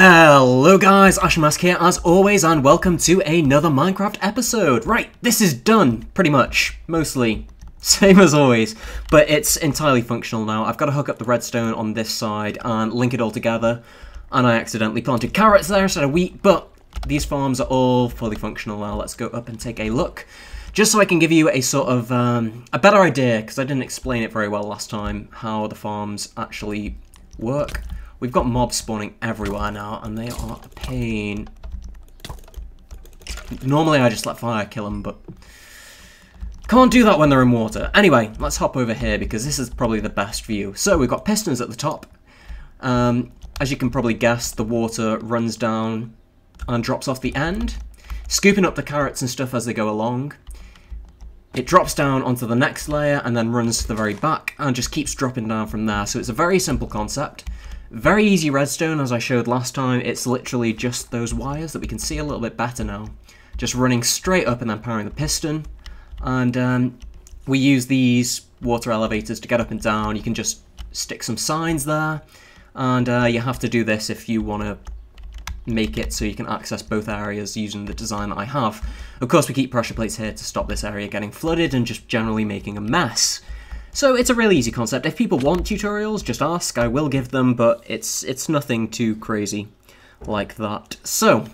Hello guys, Ashen here as always, and welcome to another Minecraft episode. Right, this is done, pretty much, mostly, same as always, but it's entirely functional now. I've got to hook up the redstone on this side and link it all together, and I accidentally planted carrots there instead of wheat, but these farms are all fully functional now. Let's go up and take a look, just so I can give you a sort of, a better idea, because I didn't explain it very well last time, how the farms actually work. We've got mobs spawning everywhere now, and they are a pain. Normally I just let fire kill them, but can't do that when they're in water. Anyway, let's hop over here, because this is probably the best view. So we've got pistons at the top. As you can probably guess, the water runs down and drops off the end, scooping up the carrots and stuff as they go along. It drops down onto the next layer, and then runs to the very back, and just keeps dropping down from there. So it's a very simple concept. Very easy redstone, as I showed last time. It's literally just those wires that we can see a little bit better now. Just running straight up and then powering the piston. And we use these water elevators to get up and down. You can just stick some signs there. And you have to do this if you want to make it so you can access both areas using the design that I have. Of course, we keep pressure plates here to stop this area getting flooded and just generally making a mess. So it's a really easy concept. If people want tutorials, just ask. I will give them, but it's nothing too crazy like that. So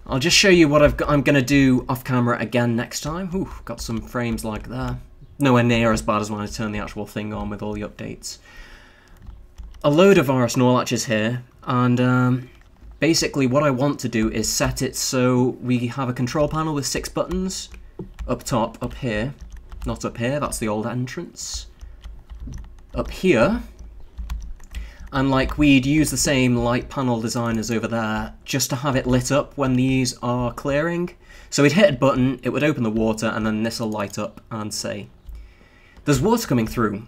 I'll just show you what I'm going to do off camera again next time. Ooh, got some frames like that. Nowhere near as bad as when I turn the actual thing on with all the updates. A load of RS latches here, and basically what I want to do is set it so we have a control panel with 6 buttons up top, up here. Not up here, that's the old entrance. Up here. And like we'd use the same light panel design as over there, just to have it lit up when these are clearing. So we'd hit a button, it would open the water, and then this will light up and say, there's water coming through.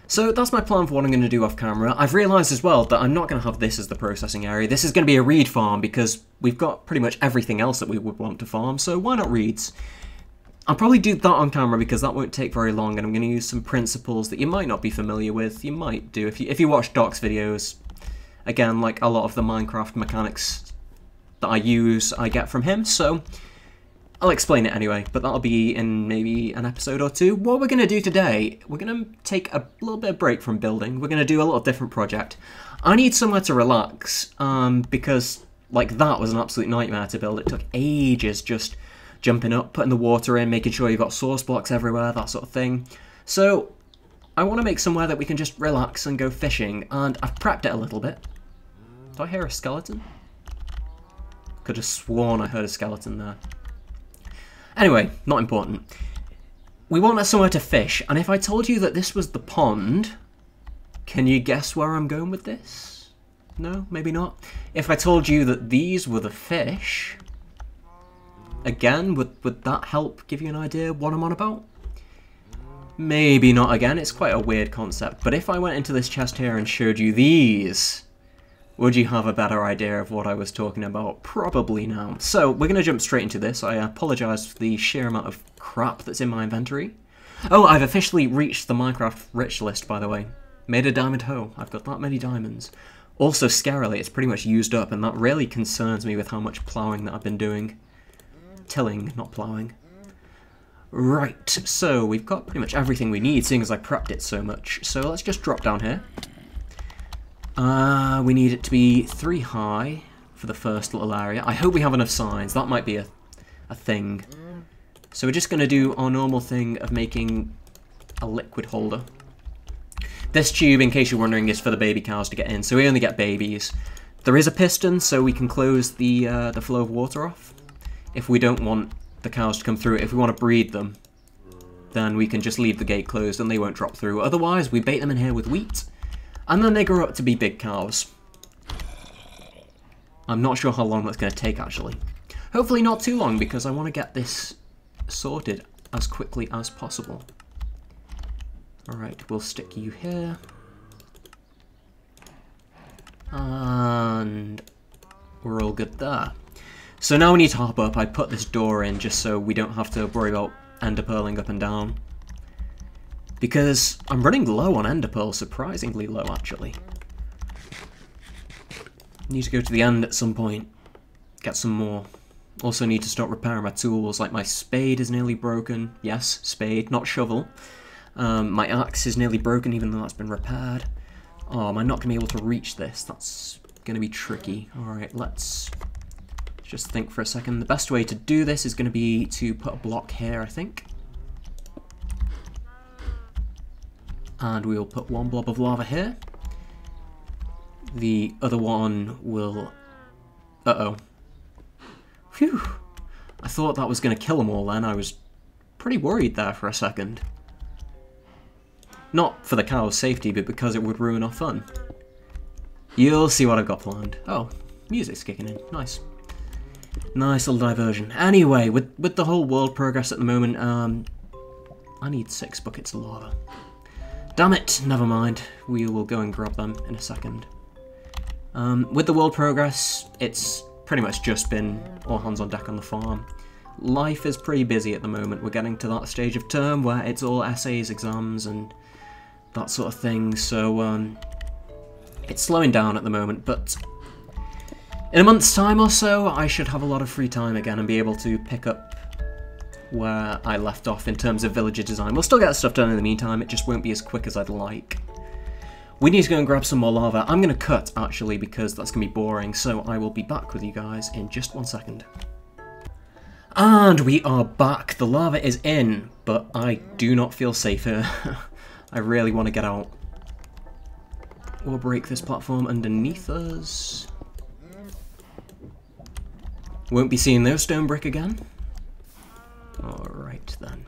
So that's my plan for what I'm going to do off camera. I've realised as well that I'm not going to have this as the processing area. This is going to be a reed farm, because we've got pretty much everything else that we would want to farm, so why not reeds? I'll probably do that on camera because that won't take very long, and I'm going to use some principles that you might not be familiar with. You might do if you watch Doc's videos. Again, like a lot of the Minecraft mechanics that I use, I get from him, so I'll explain it anyway, but that'll be in maybe an episode or two. What we're going to do today, we're going to take a little bit of break from building. We're going to do a little different project. I need somewhere to relax, because like that was an absolute nightmare to build. It took ages just jumping up, putting the water in, making sure you've got source blocks everywhere, that sort of thing. So I want to make somewhere that we can just relax and go fishing, and I've prepped it a little bit. Do I hear a skeleton? Could have sworn I heard a skeleton there. Anyway, not important. We want somewhere to fish, and if I told you that this was the pond, can you guess where I'm going with this? No, maybe not. If I told you that these were the fish, again, would that help give you an idea what I'm on about? Maybe not again, it's quite a weird concept, but if I went into this chest here and showed you these, would you have a better idea of what I was talking about? Probably now. So, we're going to jump straight into this. I apologise for the sheer amount of crap that's in my inventory. Oh, I've officially reached the Minecraft rich list, by the way. Made a diamond hoe. I've got that many diamonds. Also, scarily, it's pretty much used up, and that really concerns me with how much ploughing that I've been doing. Tilling, not ploughing. Right, so we've got pretty much everything we need, seeing as I prepped it so much. So let's just drop down here. We need it to be 3 high for the first little area. I hope we have enough signs. That might be a thing. So we're just going to do our normal thing of making a liquid holder. This tube, in case you're wondering, is for the baby cows to get in, so we only get babies. There is a piston, so we can close the flow of water off. If we don't want the cows to come through, if we want to breed them, then we can just leave the gate closed and they won't drop through. Otherwise, we bait them in here with wheat, and then they grow up to be big cows. I'm not sure how long that's going to take, actually. Hopefully not too long, because I want to get this sorted as quickly as possible. Alright, we'll stick you here. And we're all good there. So now we need to hop up. I put this door in just so we don't have to worry about ender pearling up and down. Because I'm running low on ender pearls, surprisingly low actually. Need to go to the end at some point. Get some more. Also need to start repairing my tools, like my spade is nearly broken. Yes, spade, not shovel. My axe is nearly broken even though that's been repaired. Oh, am I not going to be able to reach this? That's going to be tricky. Alright, let's just think for a second. The best way to do this is going to be to put a block here, I think. And we will put one blob of lava here. The other one will... Uh-oh. Phew. I thought that was going to kill them all then. I was pretty worried there for a second. Not for the cow's safety, but because it would ruin our fun. You'll see what I've got planned. Oh, music's kicking in. Nice. Nice little diversion. Anyway, with the whole world progress at the moment, I need 6 buckets of lava. Damn it, never mind. We will go and grab them in a second. With the world progress, it's pretty much just been all hands on deck on the farm. Life is pretty busy at the moment. We're getting to that stage of term where it's all essays, exams, and that sort of thing, so it's slowing down at the moment, but in a month's time or so, I should have a lot of free time again and be able to pick up where I left off in terms of villager design. We'll still get stuff done in the meantime, it just won't be as quick as I'd like. We need to go and grab some more lava. I'm going to cut, actually, because that's going to be boring, so I will be back with you guys in just 1 second. And we are back. The lava is in, but I do not feel safe here. I really want to get out. We'll break this platform underneath us. Won't be seeing those stone brick again. Alright then.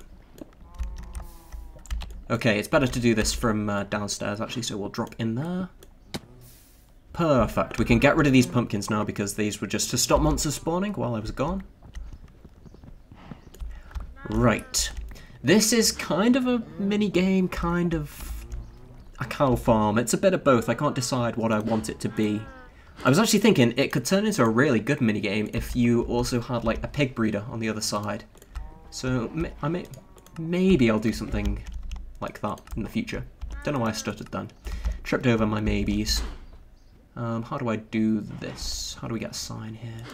Okay, it's better to do this from downstairs actually, so we'll drop in there. Perfect. We can get rid of these pumpkins now because these were just to stop monsters spawning while I was gone. Right. This is kind of a mini-game, kind of a cow farm. It's a bit of both. I can't decide what I want it to be. I was actually thinking it could turn into a really good minigame if you also had like a pig breeder on the other side. So maybe I'll do something like that in the future. Don't know why I stuttered then. Tripped over my maybes. How do I do this? How do we get a sign here?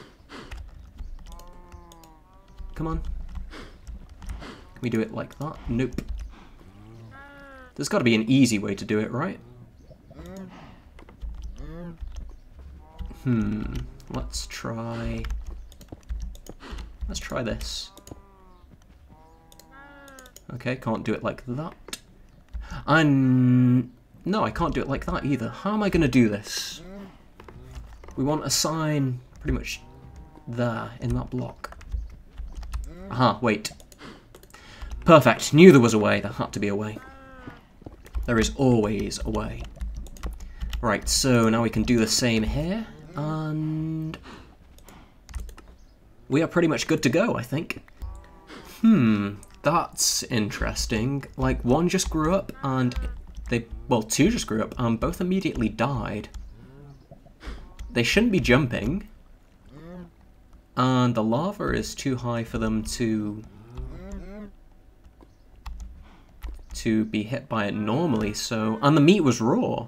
Come on. Can we do it like that? Nope. There's got to be an easy way to do it, right? Let's try this. Okay, can't do it like that. No, I can't do it like that either. How am I going to do this? We want a sign pretty much there, in that block. Aha, wait. Perfect. Knew there was a way. There had to be a way. There is always a way. Right, so now we can do the same here, and we are pretty much good to go, I think. That's interesting. Like, one just grew up, and two just grew up, and both immediately died. They shouldn't be jumping, and the lava is too high for them to be hit by it normally, so... And the meat was raw.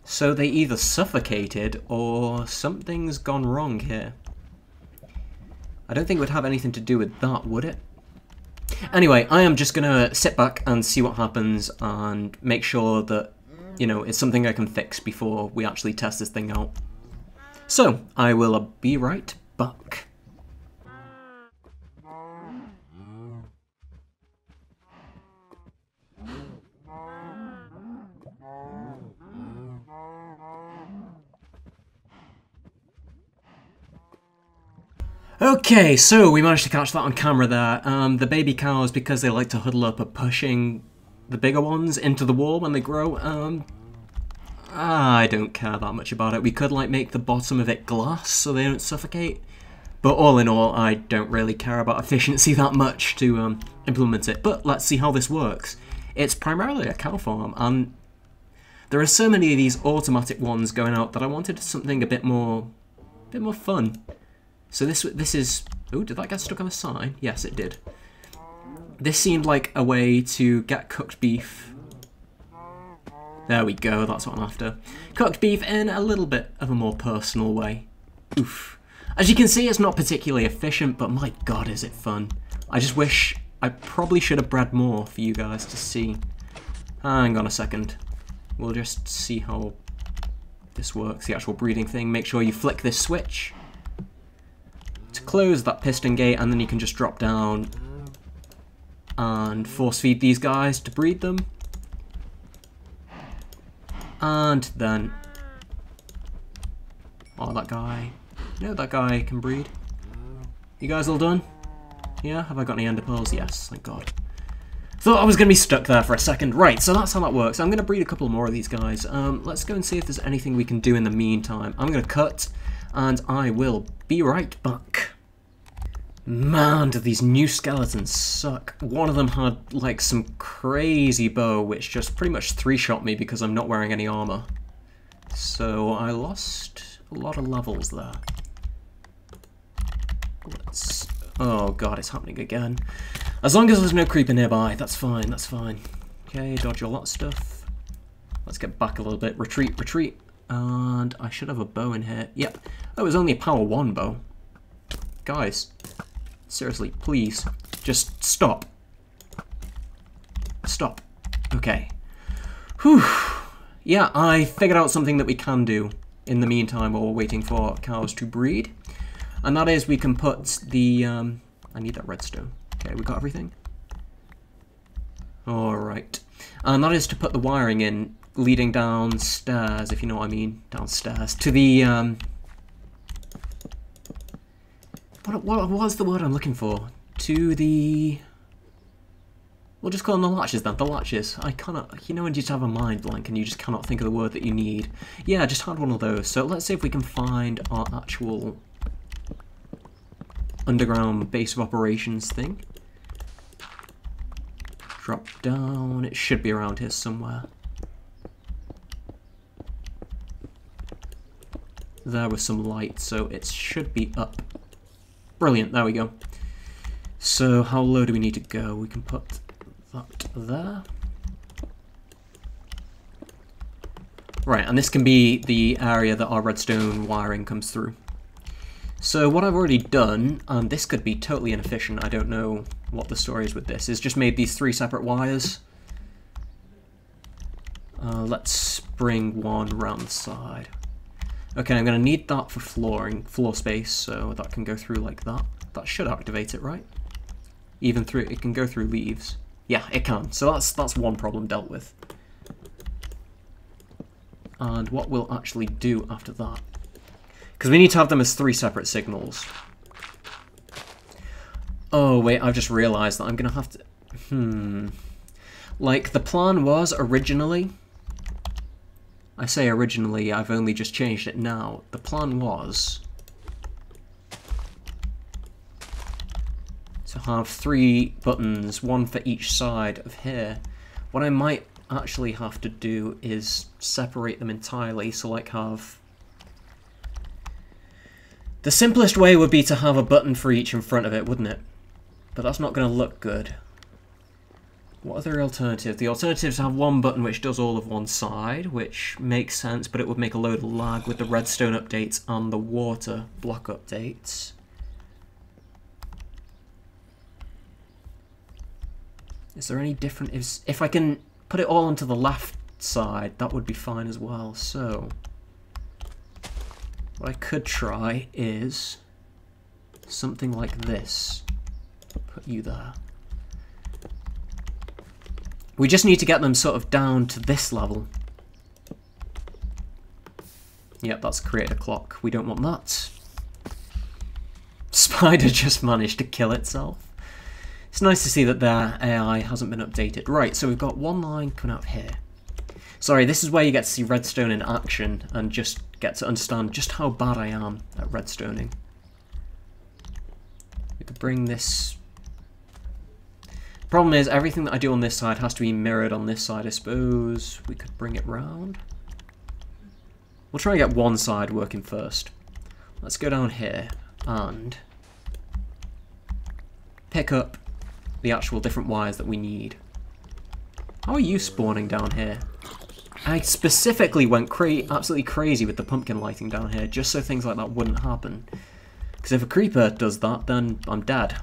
So they either suffocated, or something's gone wrong here. I don't think it would have anything to do with that, would it? Anyway, I am just gonna sit back and see what happens, and make sure that, you know, it's something I can fix before we actually test this thing out. So, I will be right back. Okay, so we managed to catch that on camera there. The baby cows, because they like to huddle up, are pushing the bigger ones into the wall when they grow. I don't care that much about it. We could like make the bottom of it glass so they don't suffocate. But all in all, I don't really care about efficiency that much to implement it. But let's see how this works. It's primarily a cow farm, and there are so many of these automatic ones going out that I wanted something a bit more fun. So this is... Oh, did that get stuck on a sign? Yes, it did. This seemed like a way to get cooked beef There we go, that's what I'm after. Cooked beef in a little bit of a more personal way. Oof. As you can see, it's not particularly efficient, but my god, is it fun. I just wish I probably should have bred more for you guys to see. Hang on a second. We'll just see how this works, the actual breeding thing. Make sure you flick this switch to close that piston gate, and then you can just drop down and force feed these guys to breed them. And then... oh, that guy... no, that guy can breed. You guys all done? Yeah? Have I got any ender pearls? Yes, thank god. Thought I was going to be stuck there for a second. Right, so that's how that works. I'm going to breed a couple more of these guys. Let's go and see if there's anything we can do in the meantime. I'm going to cut, and I will be right back. Man, do these new skeletons suck. One of them had, like, some crazy bow, which just pretty much three-shot me because I'm not wearing any armor. So I lost a lot of levels there. Let's... oh god, it's happening again. As long as there's no creeper nearby, that's fine, that's fine. Okay, dodge all that stuff. Let's get back a little bit. Retreat, retreat. And I should have a bow in here. Yep. Oh, it was only a power 1 bow. Guys. Seriously, please, just stop. Stop. Okay. Whew. Yeah, I figured out something that we can do in the meantime while we're waiting for cows to breed. And that is we can put the... I need that redstone. Okay, we got everything? Alright. And that is to put the wiring in, leading downstairs, if you know what I mean. Downstairs. To the... What was the word I'm looking for? To the... we'll just call them the latches then, the latches. I cannot... you know when you just have a mind blank and you just cannot think of the word that you need? Yeah, I just had one of those. So let's see if we can find our actual underground base of operations thing. Drop down. It should be around here somewhere. There was some light, so it should be up. Brilliant, there we go. So how low do we need to go? We can put that there. Right, and this can be the area that our redstone wiring comes through. So what I've already done, and this could be totally inefficient, I don't know what the story is with this, is just made these 3 separate wires. Let's bring one around the side. Okay, I'm going to need that for floor space, so that can go through like that. That should activate it, right? Even through, it can go through leaves. Yeah, it can. So that's one problem dealt with. And what we'll actually do after that, because we need to have them as 3 separate signals. Oh wait, I've just realised that I'm going to have to... like, the plan was originally... I say originally, I've only just changed it now. The plan was to have 3 buttons, 1 for each side of here. What I might actually have to do is separate them entirely, so like have... the simplest way would be to have a button for each in front of it, wouldn't it? But that's not going to look good. What are the alternatives? The alternatives have 1 button which does all of one side, which makes sense, but it would make a load of lag with the redstone updates and the water block updates. Is there any different... if I can put it all onto the left side, that would be fine as well. So what I could try is something like this. Put you there. We just need to get them sort of down to this level. Yep, that's created a clock. We don't want that. Spider just managed to kill itself. It's nice to see that their AI hasn't been updated. Right, so we've got 1 line coming out here. Sorry, this is where you get to see redstone in action and just get to understand just how bad I am at redstoning. We could bring this... problem is, everything that I do on this side has to be mirrored on this side. I suppose we could bring it round. We'll try and get one side working first. Let's go down here and pick up the actual different wires that we need. How are you spawning down here? I specifically went absolutely crazy with the pumpkin lighting down here, just so things like that wouldn't happen. Because if a creeper does that, then I'm dead.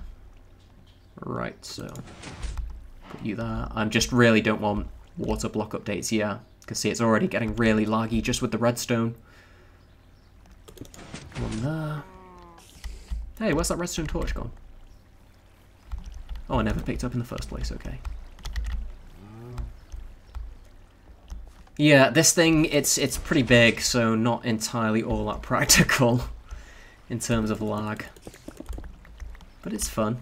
Right, so put you there. I just really don't want water block updates, yeah. Because see, it's already getting really laggy just with the redstone. One there. Hey, where's that redstone torch gone? Oh, I never picked up in the first place, okay. Yeah, this thing, it's pretty big, so not entirely all that practical in terms of lag. But it's fun.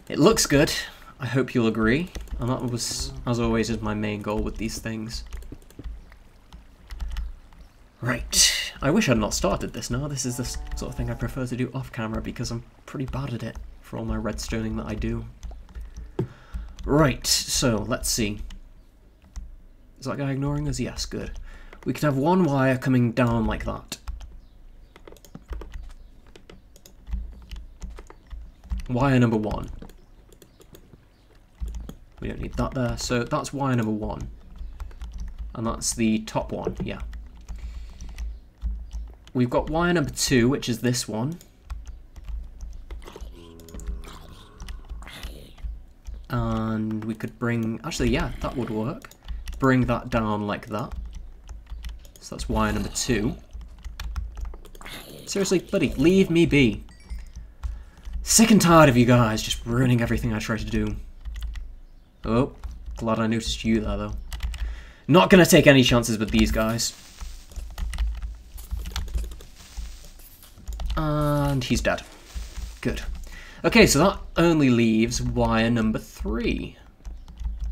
It looks good, I hope you'll agree. And that was, as always, is my main goal with these things. Right, I wish I'd not started this now. This is the sort of thing I prefer to do off camera because I'm pretty bad at it for all my redstoning that I do. Right, so let's see. Is that guy ignoring us? Yes, good. We could have one wire coming down like that. Wire number 1. We don't need that there, so that's wire number 1. And that's the top one, yeah. We've got wire number 2, which is this one. And we could bring... Actually, yeah, that would work. Bring that down like that. So that's wire number 2. Seriously, buddy, leave me be. Sick and tired of you guys just ruining everything I try to do. Oh, glad I noticed you there, though. Not gonna take any chances with these guys. And he's dead. Good. Okay, so that only leaves wire number 3,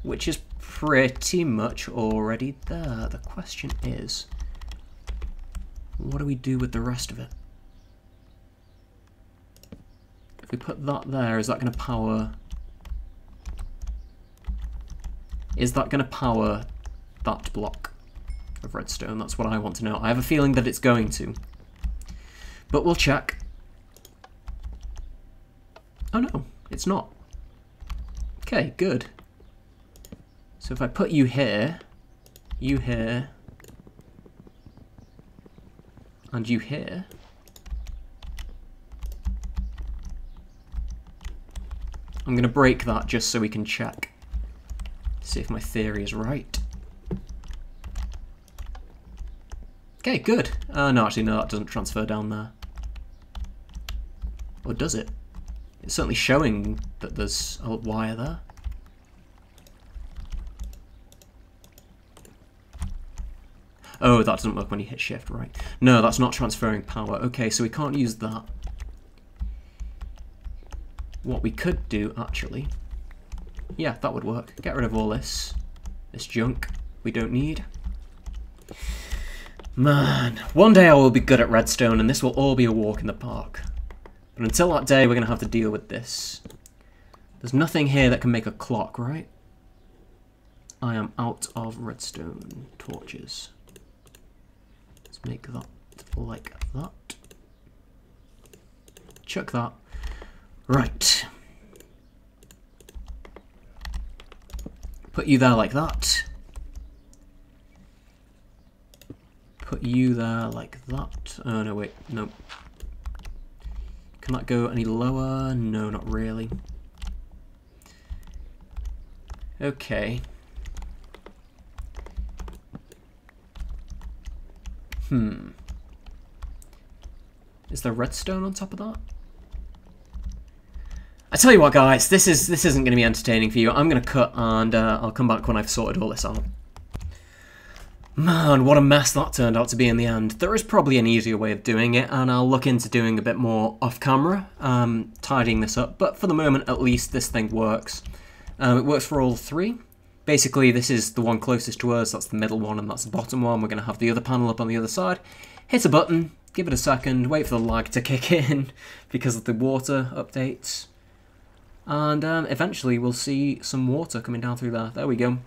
which is pretty much already there. The question is, what do we do with the rest of it? If we put that there, is that going to power... Is that going to power that block of redstone? That's what I want to know. I have a feeling that it's going to. But we'll check. Oh no, it's not. Okay, good. So if I put you here, and you here, I'm going to break that just so we can check. See if my theory is right. Okay, good. No, actually, no, that doesn't transfer down there. Or does it? It's certainly showing that there's a wire there. Oh, that doesn't work when you hit shift, right. No, that's not transferring power. Okay, so we can't use that. What we could do, actually... Yeah, that would work. Get rid of all this junk we don't need. Man, one day I will be good at redstone and this will all be a walk in the park. But until that day, we're going to have to deal with this. There's nothing here that can make a clock, right? I am out of redstone torches. Let's make that like that. Chuck that. Right. Put you there like that. Put you there like that. Oh no, wait, no. Can that go any lower? No, not really. Okay. Is there redstone on top of that? I tell you what, guys, this isn't going to be entertaining for you. I'm going to cut and I'll come back when I've sorted all this out. Man, what a mess that turned out to be in the end. There is probably an easier way of doing it, and I'll look into doing a bit more off-camera, tidying this up. But for the moment, at least, this thing works. It works for all 3. Basically, this is the one closest to us, that's the middle one, and that's the bottom one. We're going to have the other panel up on the other side. Hit a button, give it a second, wait for the lag to kick in because of the water updates. And eventually we'll see some water coming down through there. There we go.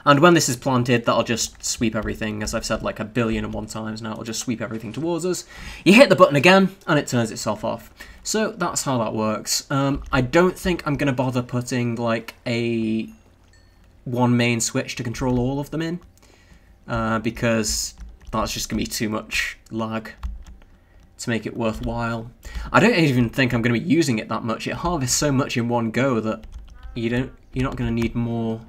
And when this is planted, that'll just sweep everything, as I've said like 1,000,000,001 times now, it'll just sweep everything towards us. You hit the button again, and it turns itself off. So that's how that works. I don't think I'm going to bother putting like a one main switch to control all of them in, because that's just going to be too much lag to make it worthwhile. I don't even think I'm going to be using it that much. It harvests so much in one go that you're not going to need more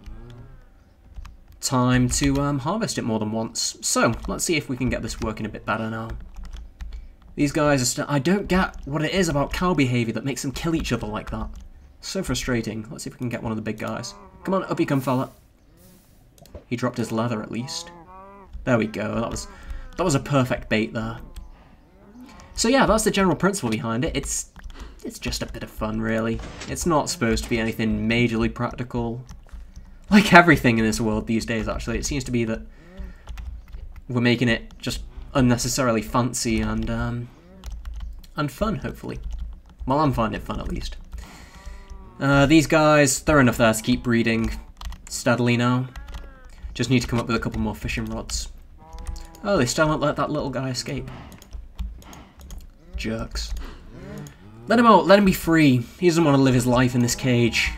time to harvest it more than once. So let's see if we can get this working a bit better now. These guys are still... I don't get what it is about cow behaviour that makes them kill each other like that. So frustrating. Let's see if we can get one of the big guys. Come on, up you come, fella. He dropped his leather at least. There we go. That was a perfect bait there. So yeah, that's the general principle behind it. It's just a bit of fun, really. It's not supposed to be anything majorly practical. Like everything in this world these days, actually. It seems to be that we're making it just unnecessarily fancy and fun, hopefully. Well, I'm finding it fun, at least. These guys, they're enough there to keep breeding steadily now. Just need to come up with a couple more fishing rods. Oh, they still won't let that little guy escape. Jerks. Let him out, let him be free. He doesn't want to live his life in this cage.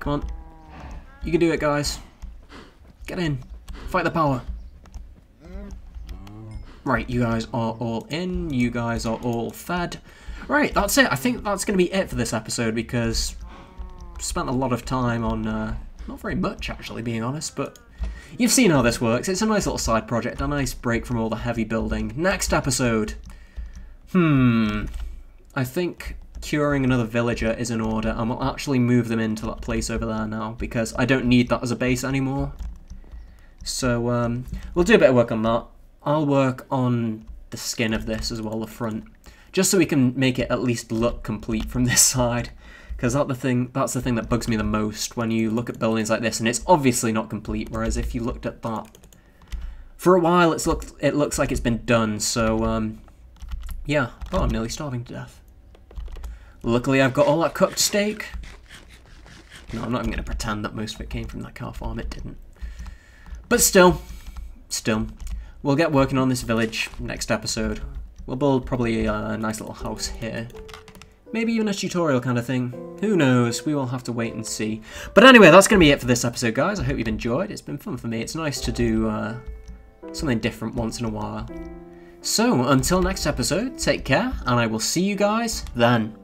Come on. You can do it, guys. Get in. Fight the power. Right, you guys are all in. You guys are all fed. Right, that's it. I think that's going to be it for this episode because I've spent a lot of time on... not very much, actually, being honest, but you've seen how this works. It's a nice little side project, a nice break from all the heavy building. Next episode. I think curing another villager is in order, and we'll actually move them into that place over there now, because I don't need that as a base anymore. So, we'll do a bit of work on that. I'll work on the skin of this as well, the front, just so we can make it at least look complete from this side. Because that's the thing that bugs me the most when you look at buildings like this, and it's obviously not complete, whereas if you looked at that, for a while it looks like it's been done, so, yeah. Oh, I'm nearly starving to death. Luckily I've got all that cooked steak. No, I'm not even going to pretend that most of it came from that cow farm, it didn't. But still, we'll get working on this village next episode. We'll build probably a nice little house here. Maybe even a tutorial kind of thing. Who knows? We will have to wait and see. But anyway, that's going to be it for this episode, guys. I hope you've enjoyed. It's been fun for me. It's nice to do something different once in a while. So, until next episode, take care, and I will see you guys then.